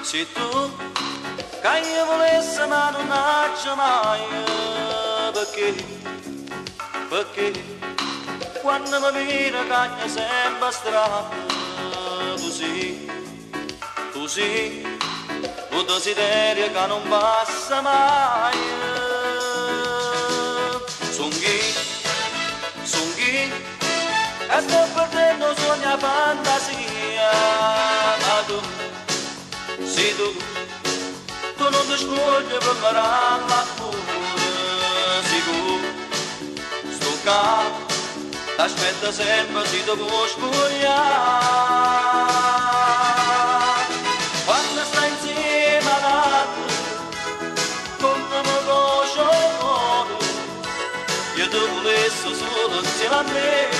Se tu che io volessi ma non faccio mai, perché quando mi viene cagna sempre strano, così, un desiderio che non passa mai. Songhi, e sto perdendo sogna fantasia, ma tu, sei tu non ti scogli per l'amore, sicuro, sto qua, t'aspetta sempre se ti vuoi spogliare. Quando stai insieme ad altri, come mi conosco l'amore, io ti volessi solo insieme a me.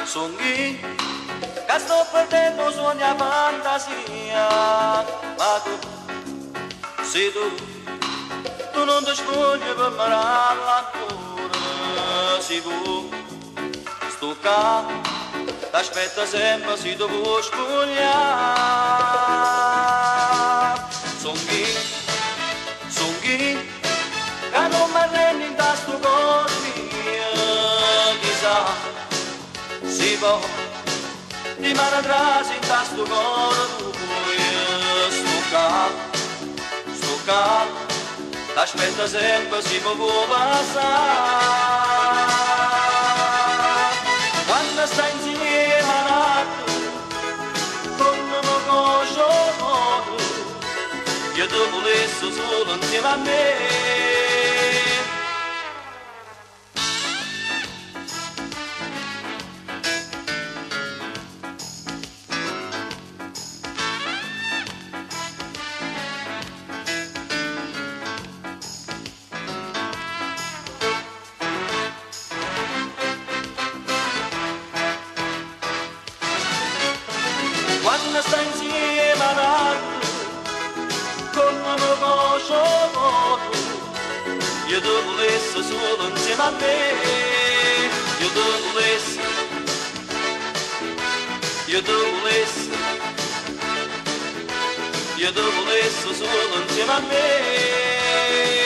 Songhi, che sto perdendo sogna fantasia, ma tu, sei tu non ti scogli per mirarla ancora, sicuro, sto qua, t'aspetta sempre se ti vuoi spogliare. Songhi, che non mi rendi in tasto cuore mio, chissà, si può rimane atrás in tasto cuore tuo, sto qua, t'aspetta sempre si può passare. Quando stai insieme a l'altro, come mi conosco l'amore, io ti volessi solo insieme a me. Quando stai insieme ad altri, come mi conosco l'amore, io ti volessi solo insieme a me, io ti volessi solo insieme a me.